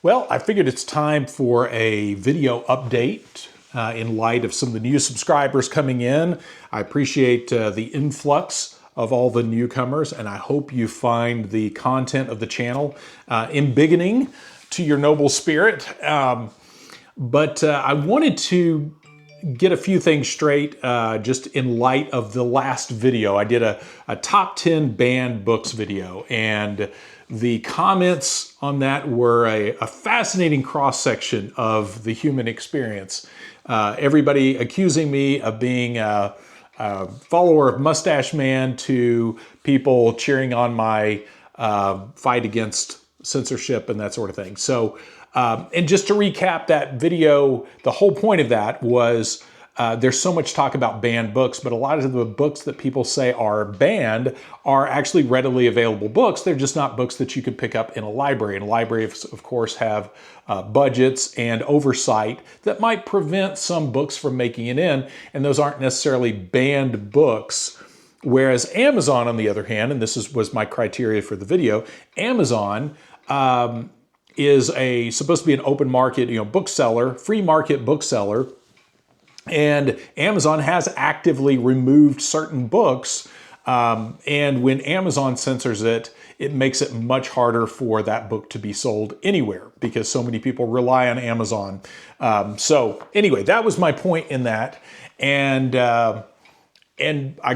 Well, I figured it's time for a video update in light of some of the new subscribers coming in. I appreciate the influx of all the newcomers, and I hope you find the content of the channel embiggening to your noble spirit. But I wanted to get a few things straight just in light of the last video. I did a top 10 banned books video, and the comments on that were a fascinating cross-section of the human experience. Everybody accusing me of being a follower of Mustache Man to people cheering on my fight against censorship and that sort of thing. So, and just to recap that video, the whole point of that was there's so much talk about banned books, but a lot of the books that people say are banned are actually readily available books. They're just not books that you could pick up in a library. And libraries, of course, have budgets and oversight that might prevent some books from making it in, and those aren't necessarily banned books. Whereas Amazon, on the other hand, and this was my criteria for the video, Amazon is supposed to be an open market, bookseller, free market bookseller. And Amazon has actively removed certain books. And when Amazon censors it, it makes it much harder for that book to be sold anywhere because so many people rely on Amazon. So anyway, that was my point in that. And I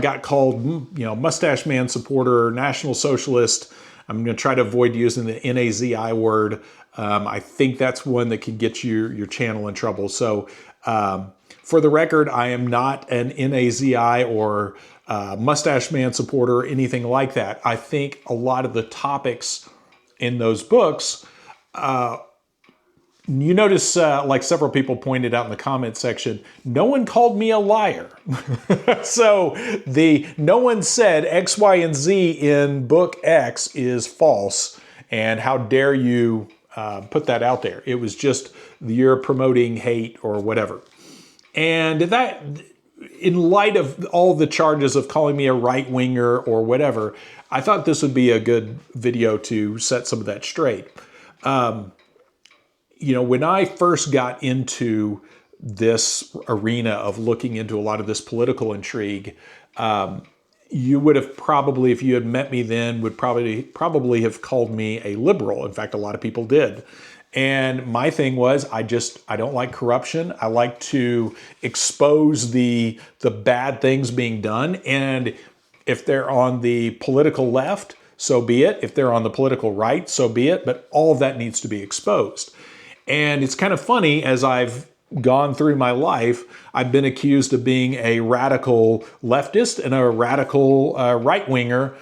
got called, Mustache Man supporter, National Socialist. I'm going to try to avoid using the NAZI word. I think that's one that can get your channel in trouble. So for the record, I am not an NAZI or Mustache Man supporter or anything like that. I think a lot of the topics in those books, you notice, like several people pointed out in the comment section, no one called me a liar. So no one said X, Y, and Z in book X is false, and how dare you put that out there. It was just you're promoting hate or whatever. And that, in light of all the charges of calling me a right-winger or whatever, I thought this would be a good video to set some of that straight. When I first got into this arena of looking into a lot of this political intrigue, you would have probably, if you had met me then, would probably have called me a liberal. In fact, a lot of people did. And my thing was, I don't like corruption. I like to expose the bad things being done. And if they're on the political left, so be it. If they're on the political right, so be it. But all of that needs to be exposed. And it's kind of funny, as I've gone through my life, I've been accused of being a radical leftist and a radical right-winger.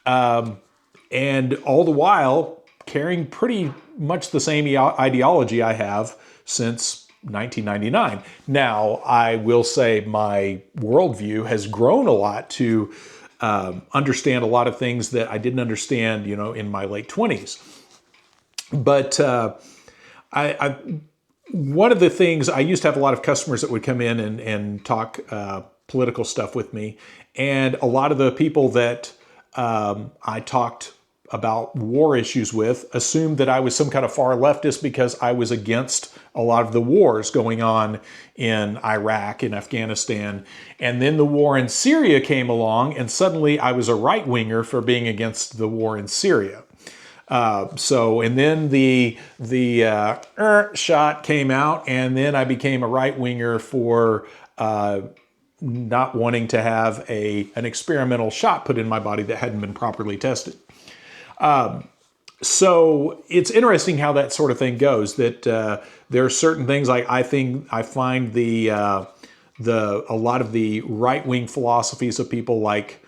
And all the while carrying pretty much the same ideology I have since 1999. Now, I will say my worldview has grown a lot to understand a lot of things that I didn't understand, in my late 20s. But one of the things, I used to have a lot of customers that would come in and talk political stuff with me. And a lot of the people that I talked about war issues with assumed that I was some kind of far leftist because I was against a lot of the wars going on in Iraq and Afghanistan. And then the war in Syria came along, and suddenly I was a right-winger for being against the war in Syria. And then the shot came out, and then I became a right-winger for not wanting to have an experimental shot put in my body that hadn't been properly tested. So it's interesting how that sort of thing goes, that there are certain things like I find a lot of the right-wing philosophies of people like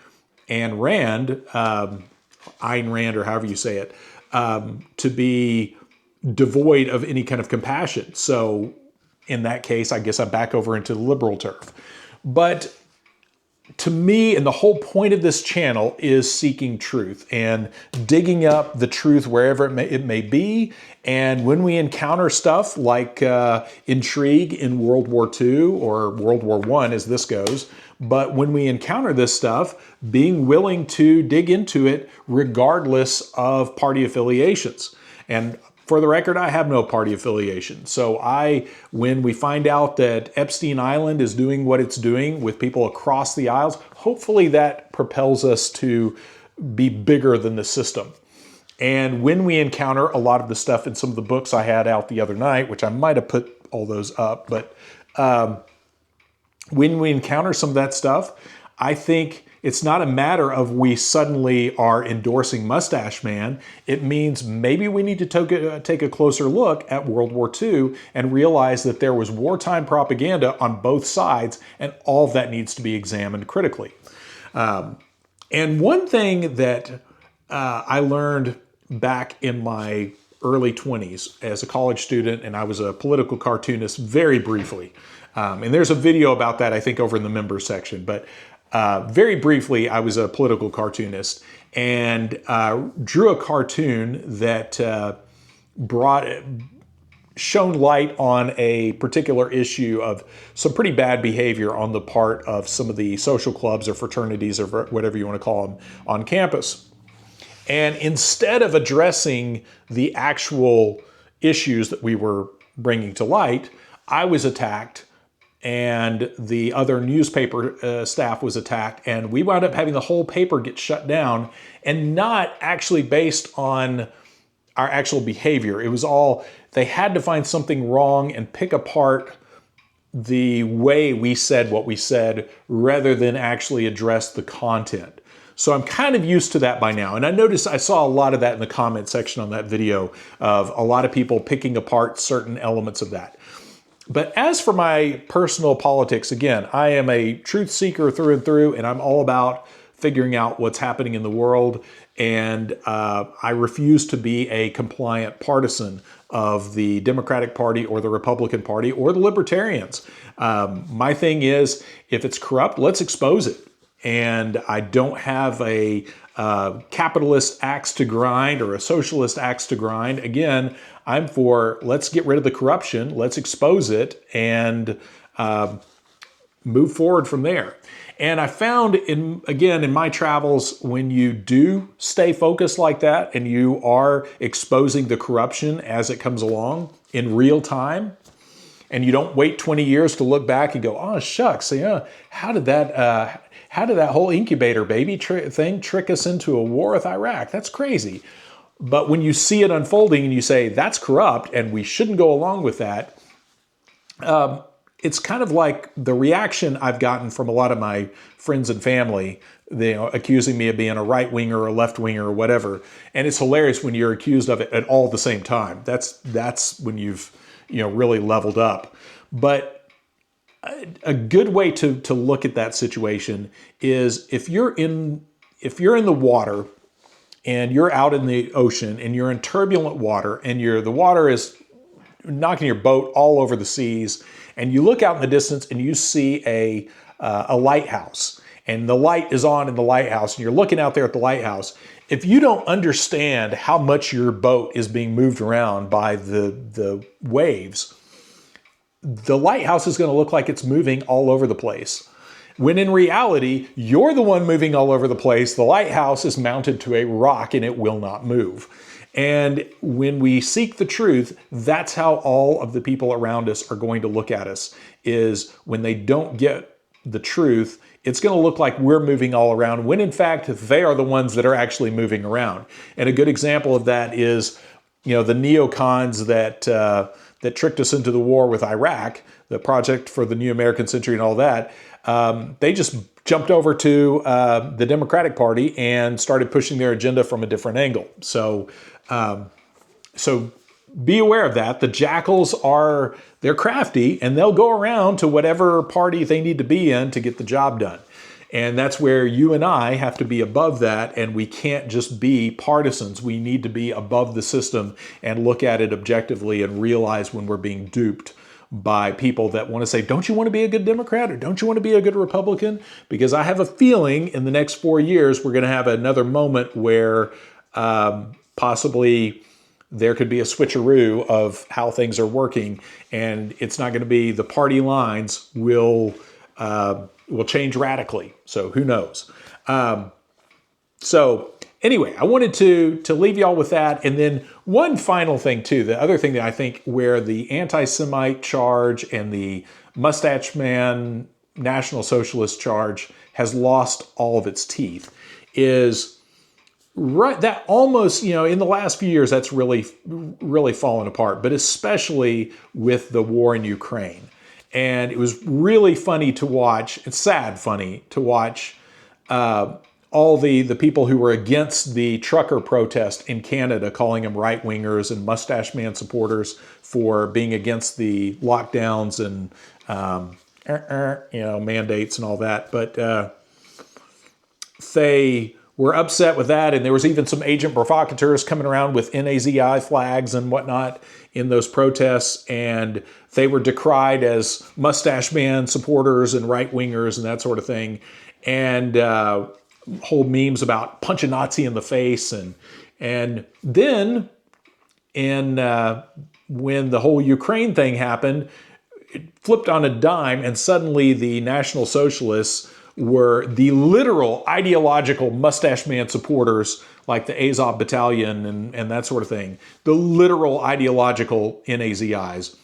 Ayn Rand, Ayn Rand, or however you say it, to be devoid of any kind of compassion. So in that case, I guess I'm back over into the liberal turf. But to me, and the whole point of this channel is seeking truth and digging up the truth wherever it may be. And when we encounter stuff like intrigue in World War II or World War I, as this goes, but when we encounter this stuff, being willing to dig into it regardless of party affiliations. And For the record, I have no party affiliation. So when we find out that Epstein Island is doing what it's doing with people across the aisles, hopefully that propels us to be bigger than the system. And when we encounter a lot of the stuff in some of the books I had out the other night, which I might have put all those up, but when we encounter some of that stuff, I think it's not a matter of we suddenly are endorsing Mustache Man. It means maybe we need to take a closer look at World War II and realize that there was wartime propaganda on both sides, and all of that needs to be examined critically. And one thing that I learned back in my early 20s as a college student, and I was a political cartoonist very briefly. And there's a video about that, I think, over in the members section. But very briefly, I was a political cartoonist and drew a cartoon that shone light on a particular issue of some pretty bad behavior on the part of some of the social clubs or fraternities or whatever you want to call them on campus. And instead of addressing the actual issues that we were bringing to light, I was attacked and the other newspaper staff was attacked, and we wound up having the whole paper get shut down, and not actually based on our actual behavior. It was all, they had to find something wrong and pick apart the way we said what we said rather than actually address the content. So I'm kind of used to that by now. And I saw a lot of that in the comment section on that video of a lot of people picking apart certain elements of that. But as for my personal politics, again, I am a truth seeker through and through, and I'm all about figuring out what's happening in the world. And I refuse to be a compliant partisan of the Democratic Party or the Republican Party or the Libertarians. My thing is, if it's corrupt, let's expose it. And I don't have a capitalist axe to grind or a socialist axe to grind. Again, I'm for let's get rid of the corruption, let's expose it, and move forward from there. And I found, in my travels, when you do stay focused like that and you are exposing the corruption as it comes along in real time, and you don't wait 20 years to look back and go, oh, shucks, yeah, how did that whole incubator baby thing trick us into a war with Iraq? That's crazy. But when you see it unfolding and you say, that's corrupt and we shouldn't go along with that, it's kind of like the reaction I've gotten from a lot of my friends and family, accusing me of being a right-winger or a left-winger or whatever. And it's hilarious when you're accused of it at all at the same time. That's when you've really leveled up. But a good way to look at that situation is if you're in the water and you're out in the ocean and you're in turbulent water and the water is knocking your boat all over the seas, and you look out in the distance and you see a lighthouse, and the light is on in the lighthouse, and you're looking out there at the lighthouse. If you don't understand how much your boat is being moved around by the waves, the lighthouse is going to look like it's moving all over the place. When in reality, you're the one moving all over the place. The lighthouse is mounted to a rock and it will not move. And when we seek the truth, that's how all of the people around us are going to look at us, is when they don't get the truth, it's going to look like we're moving all around, when in fact, they are the ones that are actually moving around. And a good example of that is, the neocons that tricked us into the war with Iraq, the Project for the New American Century and all that. They just jumped over to the Democratic Party and started pushing their agenda from a different angle. So be aware of that. The jackals they're crafty, and they'll go around to whatever party they need to be in to get the job done. And that's where you and I have to be above that, and we can't just be partisans. We need to be above the system and look at it objectively and realize when we're being duped by people that want to say, don't you want to be a good Democrat or don't you want to be a good Republican? Because I have a feeling in the next 4 years, we're going to have another moment where possibly there could be a switcheroo of how things are working, and it's not going to be the party lines will change radically. So who knows? So anyway, I wanted to leave y'all with that. And then one final thing too, the other thing that I think where the anti-Semite charge and the Mustache Man National Socialist charge has lost all of its teeth is right, that almost, in the last few years, that's really fallen apart, but especially with the war in Ukraine. And it was really funny to watch, it's sad funny to watch all the people who were against the trucker protest in Canada, calling them right-wingers and Mustache Man supporters for being against the lockdowns and, mandates and all that. But they were upset with that, and there was even some agent provocateurs coming around with NAZI flags and whatnot in those protests, and they were decried as Mustache Man supporters and right-wingers and that sort of thing, and whole memes about punch a Nazi in the face, and then when the whole Ukraine thing happened, it flipped on a dime, and suddenly the National Socialists were the literal ideological Mustache Man supporters, like the Azov Battalion and that sort of thing. The literal ideological NAZIs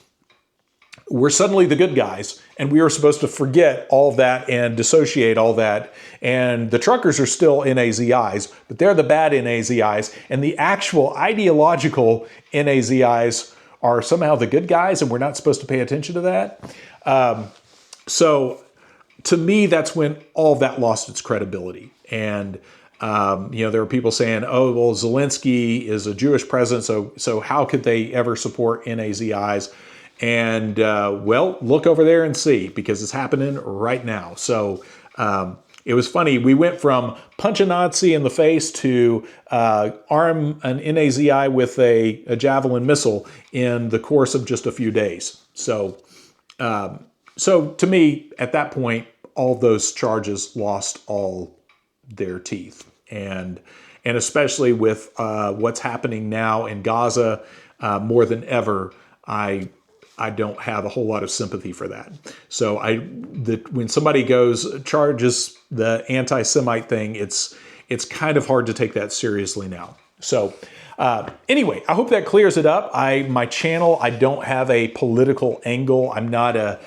were suddenly the good guys, and we were supposed to forget all of that and dissociate all that. And the truckers are still NAZIs, but they're the bad NAZIs, and the actual ideological NAZIs are somehow the good guys, and we're not supposed to pay attention to that. So to me, that's when all of that lost its credibility. And there were people saying, "Oh, well, Zelensky is a Jewish president, so how could they ever support NAZIs?" And well, look over there and see, because it's happening right now. So it was funny. We went from punch a Nazi in the face to arm an NAZI with a javelin missile in the course of just a few days. So to me, at that point, all those charges lost all their teeth. And especially with what's happening now in Gaza, more than ever, I don't have a whole lot of sympathy for that. So when somebody charges the anti-Semite thing, it's kind of hard to take that seriously now. So anyway, I hope that clears it up. My channel, I don't have a political angle. I'm not a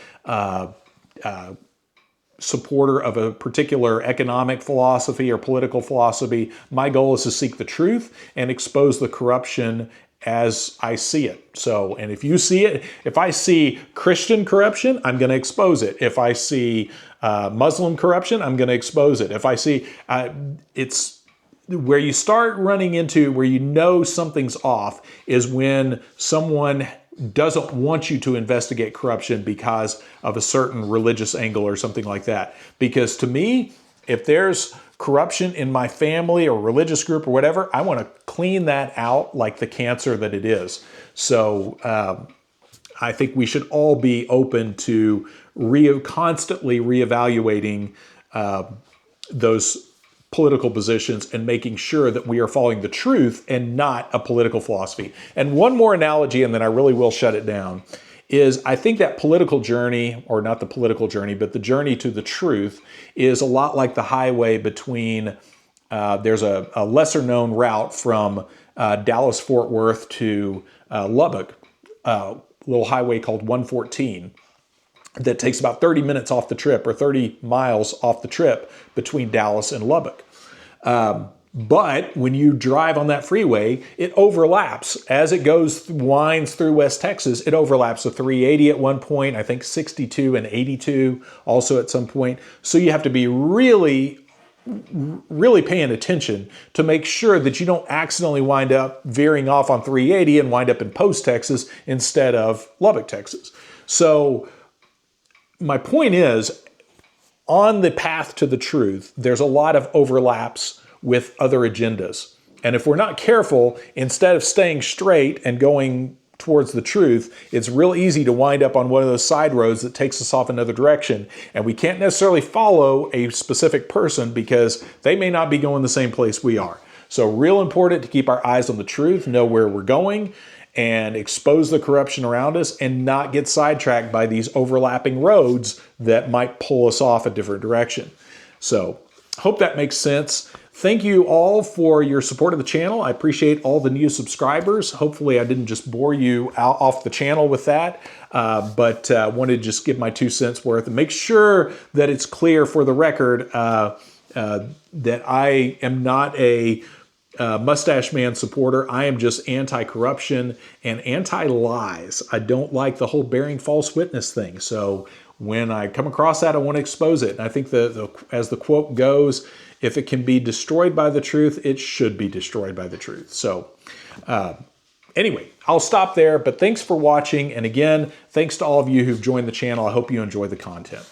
supporter of a particular economic philosophy or political philosophy. My goal is to seek the truth and expose the corruption as I see it. So, and if you see it, if I see Christian corruption, I'm going to expose it. If I see Muslim corruption, I'm going to expose it. If I see, it's where you start running into where something's off is when someone doesn't want you to investigate corruption because of a certain religious angle or something like that. Because to me, if there's corruption in my family or religious group or whatever, I want to clean that out like the cancer that it is. So I think we should all be open to constantly reevaluating those political positions and making sure that we are following the truth and not a political philosophy. And one more analogy, and then I really will shut it down, is I think that political journey, or not the political journey, but the journey to the truth is a lot like the highway between, there's a lesser known route from Dallas-Fort Worth to Lubbock, a little highway called 114 that takes about 30 minutes off the trip, or 30 miles off the trip between Dallas and Lubbock. But when you drive on that freeway, it overlaps. As it winds through West Texas, it overlaps the 380 at one point, I think 62 and 82 also at some point. So you have to be really, really paying attention to make sure that you don't accidentally wind up veering off on 380 and wind up in Post, Texas instead of Lubbock, Texas. So my point is, on the path to the truth, there's a lot of overlaps with other agendas. And if we're not careful, instead of staying straight and going towards the truth, it's real easy to wind up on one of those side roads that takes us off another direction. And we can't necessarily follow a specific person because they may not be going the same place we are. So real important to keep our eyes on the truth, know where we're going, and expose the corruption around us and not get sidetracked by these overlapping roads that might pull us off a different direction. So hope that makes sense. Thank you all for your support of the channel. I appreciate all the new subscribers. Hopefully I didn't just bore you out off the channel with that, but wanted to just give my 2 cents worth and make sure that it's clear for the record that I am not a Mustache Man supporter. I am just anti-corruption and anti-lies. I don't like the whole bearing false witness thing. So when I come across that, I want to expose it. And I think as the quote goes, if it can be destroyed by the truth, it should be destroyed by the truth. So anyway, I'll stop there, but thanks for watching. And again, thanks to all of you who've joined the channel. I hope you enjoy the content.